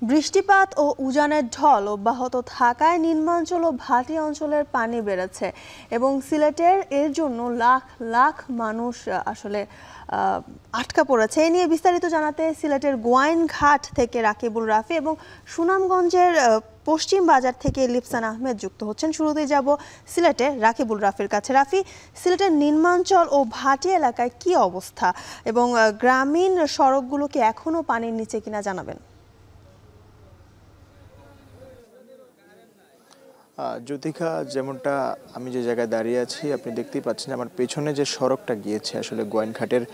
বৃষ্টিপাত ও উজানের ঢল অব্যাহত থাকায় নিম্নাঞ্চল ও ভাটি অঞ্চলের পানি বেড়েছে এবং সিলেটের এর জন্য লাখ লাখ মানুষ আসলে আটকা পড়েছে। এ নিয়ে বিস্তারিত জানাতে সিলেটের গোয়াইনঘাট থেকে রাকিবুল রাফি এবং সুনামগঞ্জের পশ্চিম বাজার থেকে লিপসান আহমেদ যুক্ত হচ্ছেন। শুরুতেই যাব সিলেটে রাকিবুল রাফির কাছে। রাফি, সিলেটের নিম্নাঞ্চল ও ভাটি এলাকায় কি অবস্থা এবং গ্রামীণ সড়কগুলো কি এখনো পানির নিচে কিনা জানাবেন। জ্যোতিকা, যেমনটা আমি যে জায়গায় দাঁড়িয়ে আছি আপনি দেখতেই পাচ্ছেন আমার পেছনে যে সড়কটা গিয়েছে আসলে গোয়াইনঘাটের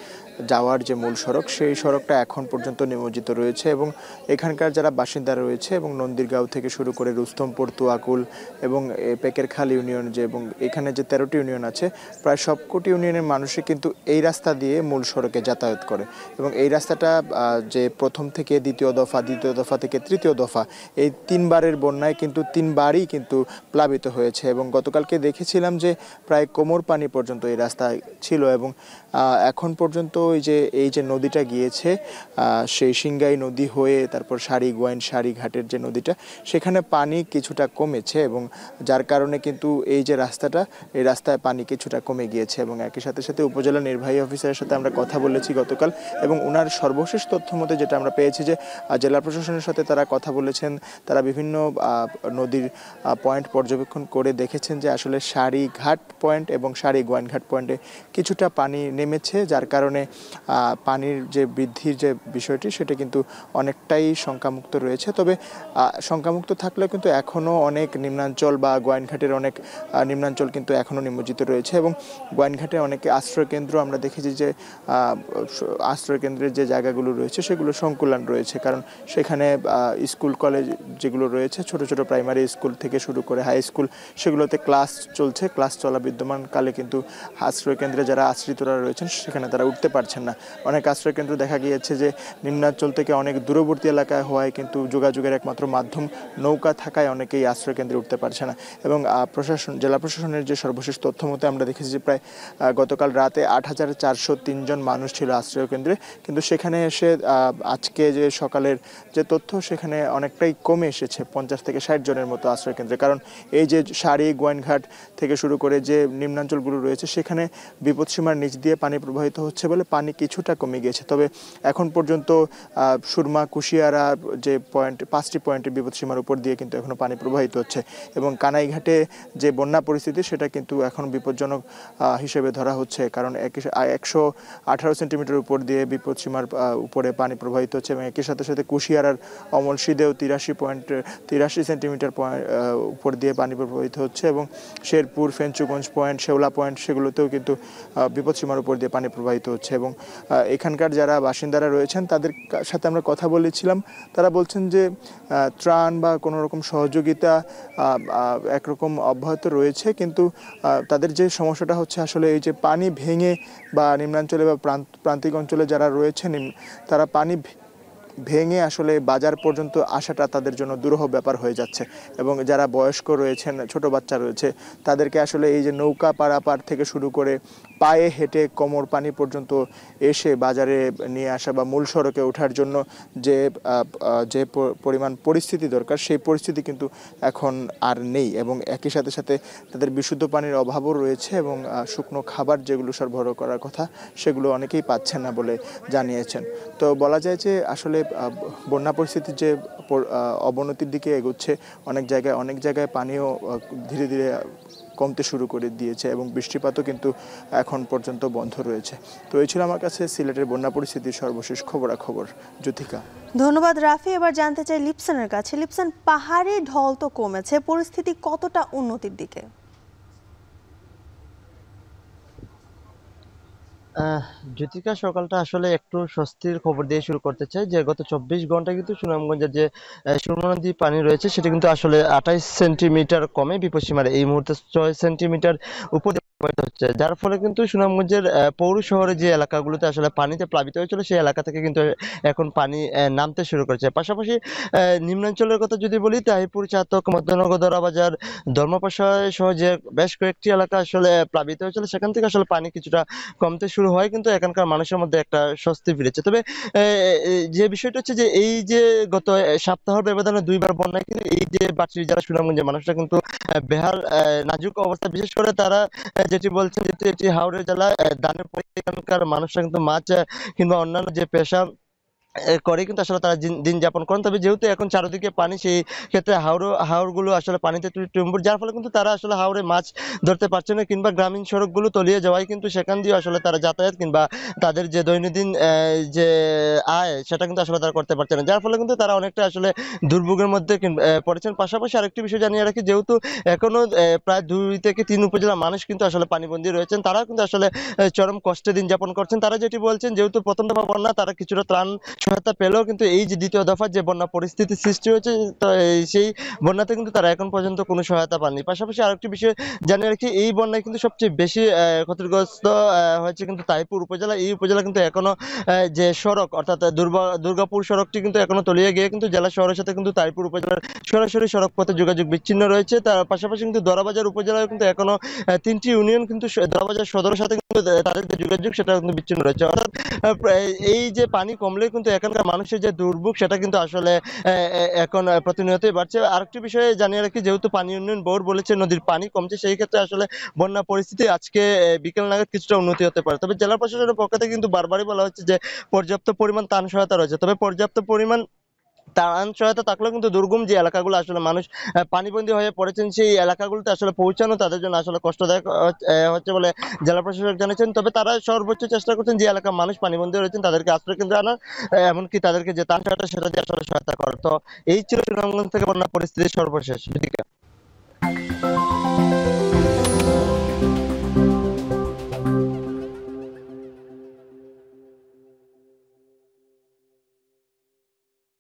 যাওয়ার যে মূল সড়ক, সেই সড়কটা এখন পর্যন্ত নিমজ্জিত রয়েছে এবং এখানকার যারা বাসিন্দা রয়েছে এবং নন্দীরগাঁও থেকে শুরু করে রুস্তমপুর, তুয়াকুল এবং পেকেরখাল ইউনিয়ন এবং এখানে যে 13টি ইউনিয়ন আছে, প্রায় সবকটি ইউনিয়নের মানুষই কিন্তু এই রাস্তা দিয়ে মূল সড়কে যাতায়াত করে এবং এই রাস্তাটা যে প্রথম থেকে দ্বিতীয় দফা থেকে তৃতীয় দফা, এই তিনবারের বন্যায় কিন্তু তিনবারই কিন্তু প্লাবিত হয়েছে এবং গতকালকে দেখেছিলাম যে প্রায় কোমর পানি পর্যন্ত এই রাস্তায় ছিল এবং এখন পর্যন্ত এই যে নদীটা গিয়েছে সেই সিংগাই নদী হয়ে তারপর সারি ঘাটের যে নদীটা, সেখানে পানি কিছুটা কমেছে এবং যার কারণে কিন্তু এই যে রাস্তাটা, এই রাস্তায় পানি কিছুটা কমে গিয়েছে এবং একই সাথে উপজেলা নির্বাহী অফিসারের সাথে আমরা কথা বলেছি গতকাল এবং ওনার সর্বশেষ তথ্য মতে যেটা আমরা পেয়েছি যে জেলা প্রশাসনের সাথে তারা কথা বলেছেন, তারা বিভিন্ন নদীর পয়েন্ট পর্যবেক্ষণ করে দেখেছেন যে আসলে সারিঘাট পয়েন্ট এবং গোয়াইনঘাট পয়েন্টে কিছুটা পানি নেমেছে, যার কারণে পানির যে বৃদ্ধির যে বিষয়টি সেটা কিন্তু অনেকটাই শঙ্কামুক্ত রয়েছে। তবে শঙ্কামুক্ত থাকলেও কিন্তু এখনও অনেক নিম্নাঞ্চল বা গোয়াইনঘাটের অনেক নিম্নাঞ্চল কিন্তু এখনও নিমজ্জিত রয়েছে এবং গোয়াইনঘাটে অনেকে আশ্রয়কেন্দ্র আমরা দেখেছি যে আশ্রয়কেন্দ্রের যে জায়গাগুলো রয়েছে সেগুলো সংকুলান রয়েছে, কারণ সেখানে স্কুল কলেজ যেগুলো রয়েছে, ছোট ছোট প্রাইমারি স্কুল থেকে শুরু করে হাই স্কুল, সেগুলোতে ক্লাস চলছে। ক্লাস চলা বিদ্যমান কালে কিন্তু আশ্রয়কেন্দ্রে যারা আশ্রিতরা রয়েছেন সেখানে তারা উঠতে পারছেন না। অনেক আশ্রয়কেন্দ্র দেখা গিয়েছে যে নিম্নাঞ্চল থেকে অনেক দূরবর্তী এলাকায় হওয়ায় কিন্তু যোগাযোগের একমাত্র মাধ্যম নৌকা থাকায় অনেকেই আশ্রয়কেন্দ্রে উঠতে পারছে না এবং জেলা প্রশাসনের যে সর্বশেষ তথ্য মতে আমরা দেখেছি যে প্রায় গতকাল রাতে 8,403 জন মানুষ ছিল আশ্রয়কেন্দ্রে, কিন্তু সেখানে এসে আজকে যে সকালের যে তথ্য সেখানে অনেকটাই কমে এসেছে 50 থেকে 60 জনের মতো আশ্রয়কেন্দ্রে, কারণ এই যে গোয়াইনঘাট থেকে শুরু করে যে নিম্নাঞ্চলগুলো রয়েছে সেখানে বিপদসীমার নিচ দিয়ে পানি প্রবাহিত হচ্ছে বলে পানি কিছুটা কমে গিয়েছে। তবে এখন পর্যন্ত সুরমা, কুশিয়ারা যে পয়েন্ট, 5টি পয়েন্টের বিপদসীমার উপর দিয়ে কিন্তু এখনও পানি প্রবাহিত হচ্ছে এবং কানাইঘাটে যে বন্যা পরিস্থিতি সেটা কিন্তু এখন বিপজ্জনক হিসেবে ধরা হচ্ছে, কারণ 118 সেন্টিমিটার উপর দিয়ে বিপদসীমার উপরে পানি প্রবাহিত হচ্ছে এবং একই সাথে কুশিয়ারার অমলশিদেও 83 সেন্টিমিটার উপর দিয়ে পানি প্রবাহিত হচ্ছে এবং শেরপুর, ফেঞ্চুগঞ্জ পয়েন্ট, শেওলা পয়েন্ট, সেগুলোতেও কিন্তু বিপদসীমার উপর দিয়ে পানি প্রবাহিত হচ্ছে এবং এখানকার যারা বাসিন্দারা রয়েছেন তাদের সাথে আমরা কথা বলেছিলাম, তারা বলছেন যে ত্রাণ বা কোনো রকম সহযোগিতা একরকম অব্যাহত রয়েছে, কিন্তু তাদের যে সমস্যাটা হচ্ছে আসলে এই যে পানি ভেঙে বা নিম্নাঞ্চলে বা প্রান্তিক অঞ্চলে যারা রয়েছেন তারা পানি ভেঙে আসলে বাজার পর্যন্ত আসাটা তাদের জন্য দুরূহ ব্যাপার হয়ে যাচ্ছে এবং যারা বয়স্ক রয়েছেন, ছোট বাচ্চা রয়েছে, তাদেরকে আসলে এই যে নৌকা পারাপার থেকে শুরু করে পায়ে হেঁটে কোমর পানি পর্যন্ত এসে বাজারে নিয়ে আসা বা মূল সড়কে ওঠার জন্য যে পরিমাণ পরিস্থিতি দরকার সেই পরিস্থিতি কিন্তু এখন আর নেই এবং একই সাথে তাদের বিশুদ্ধ পানির অভাবও রয়েছে এবং শুকনো খাবার যেগুলো সরবরাহ করার কথা সেগুলো অনেকেই পাচ্ছেন না বলে জানিয়েছেন। তো বলা যায় যে আসলে বন্যা পরিস্থিতির যে অবনতির দিকে এগোচ্ছে, অনেক জায়গায় পানিও ধীরে ধীরে কমতে শুরু করে দিয়েছে এবং বৃষ্টিপাতও কিন্তু এখন পর্যন্ত বন্ধ রয়েছে। তো এই ছিল আমার কাছে সিলেটের বন্যা পরিস্থিতির সর্বশেষ খবরাখবর। জ্যোতিকা, ধন্যবাদ রাফি। এবার জানতে চাই লিপসানের কাছে। লিপসান, পাহাড়ি ঢল তো কমেছে, পরিস্থিতি কতটা উন্নতির দিকে? জ্যোতিকা, সকালটা আসলে একটু স্বস্তির খবর দিয়ে শুরু করতে চাই যে গত 24 ঘন্টা কিন্তু সুনামগঞ্জের যে সুরমা নদীর পানি রয়েছে সেটা কিন্তু আসলে 28 সেন্টিমিটার কমে বিপদসীমার এই মুহূর্তে 6 সেন্টিমিটার উপরে প্রবাহিত হচ্ছে, যার ফলে কিন্তু সুনামগঞ্জের পৌর শহরে যে এলাকাগুলোতে আসলে পানিতে প্লাবিত হয়েছিল সেই এলাকা থেকে কিন্তু এখন পানি নামতে শুরু করেছে। পাশাপাশি নিম্নাঞ্চলের কথা যদি বলি, তাহিরপুর, চাতক, মধ্যনগর, দরাবাজার, ধর্মপাশা সহ যে বেশ কয়েকটি এলাকা আসলে প্লাবিত হয়েছিল, সেখান থেকে আসলে পানি কিছুটা কমতে শুরু হয়, কিন্তু এখানকার মানুষের মধ্যে একটা স্বস্তি ফিরেছে। তবে যে বিষয়টা হচ্ছে যে এই যে গত সপ্তাহের ব্যবধানে দুইবার বন্যায় কিন্তু এই যে বাটুরি জেলা সুনামগঞ্জের মানুষরা কিন্তু বেহাল নাজুক অবস্থা, বিশেষ করে তারা যেটি বলছেন, যেহেতু এটি হাওড়ের জেলা, ধানের পরে এখানকার মানুষরা কিন্তু মাছ কিংবা অন্যান্য যে পেশা করে কিন্তু আসলে তারা দিন যাপন করেন। তবে যেহেতু এখন চারিদিকে পানি, সেই ক্ষেত্রে হাওরগুলো আসলে পানিতে টুম্বুর, যার ফলে কিন্তু তারা আসলে হাওরে মাছ ধরতে পারছে না, কিংবা গ্রামীণ সড়কগুলো তলিয়ে যাওয়ায় কিন্তু সেখান দিয়ে আসলে তারা যাতায়াত কিংবা তাদের যে দৈনন্দিন যে আয় সেটা কিন্তু আসলে তারা করতে পারছে না, যার ফলে কিন্তু তারা অনেকটা আসলে দুর্ভোগের মধ্যে পড়েছেন। পাশাপাশি আরেকটি বিষয় জানিয়ে রাখি, যেহেতু এখনো প্রায় 2 থেকে 3 উপজেলার মানুষ কিন্তু আসলে পানিবন্দী রয়েছেন, তারাও কিন্তু আসলে চরম কষ্টে দিন যাপন করছেন। তারা যেটি বলছেন, যেহেতু প্রথম দফা বন্যা, তারা কিছুটা ত্রাণ সহায়তা পেলেও কিন্তু এই যে দ্বিতীয় দফার যে বন্যা পরিস্থিতি সৃষ্টি হয়েছে, তো সেই বন্যাতে কিন্তু তারা এখন পর্যন্ত কোনো সহায়তা পাননি। পাশাপাশি আরেকটি বিষয় জানিয়ে রাখি, এই বন্যায় কিন্তু সবচেয়ে বেশি ক্ষতিগ্রস্ত হয়েছে কিন্তু তাহিরপুর উপজেলা। এই উপজেলা কিন্তু এখনো যে সড়ক, অর্থাৎ দুর্গাপুর সড়কটি কিন্তু এখনো তলিয়ে গিয়ে কিন্তু জেলা শহরের সাথে কিন্তু তাহিরপুর উপজেলার সরাসরি সড়ক পথে যোগাযোগ বিচ্ছিন্ন রয়েছে। তার পাশাপাশি কিন্তু দরাবাজার উপজেলায় কিন্তু এখনো 3টি ইউনিয়ন কিন্তু দরাবাজার সদরের সাথে কিন্তু তাদের যে যোগাযোগ সেটা কিন্তু বিচ্ছিন্ন রয়েছে। অর্থাৎ এই যে পানি কমলে কিন্তু এখানকার মানুষের যে দুর্ভোগ সেটা কিন্তু আসলে এখন প্রতিনিয়তই বাড়ছে। আরেকটি বিষয়ে জানিয়ে রাখি, যেহেতু পানি উন্নয়ন বোর্ড বলেছে নদীর পানি কমছে, সেই ক্ষেত্রে আসলে বন্যা পরিস্থিতি আজকে বিকেল নাগাদ কিছুটা উন্নতি হতে পারে। তবে জেলা প্রশাসনের পক্ষ থেকে কিন্তু বারবারই বলা হচ্ছে যে পর্যাপ্ত পরিমাণ ত্রাণ সহায়তা রয়েছে। তবে পর্যাপ্ত পরিমাণ ত্রাণ সহায়তা থাকলেও কিন্তু দুর্গম যে এলাকাগুলো আসলে মানুষ পানিবন্দী হয়ে পড়েছেন, সেই এলাকাগুলোতে আসলে পৌঁছানো তাদের জন্য আসলে কষ্টদায়ক হচ্ছে বলে জেলা প্রশাসক জানিয়েছেন। তবে তারা সর্বোচ্চ চেষ্টা করছেন যে এলাকার মানুষ পানিবন্দী রয়েছেন তাদেরকে আশ্রয় কেন্দ্রে আনার, এমনকি তাদেরকে যে ত্রাণ সহায়তা সেটা দিয়ে আসলে সহায়তা করার। তো এই ছিল সুনামগঞ্জ থেকে বন্যা পরিস্থিতির সর্বশেষ।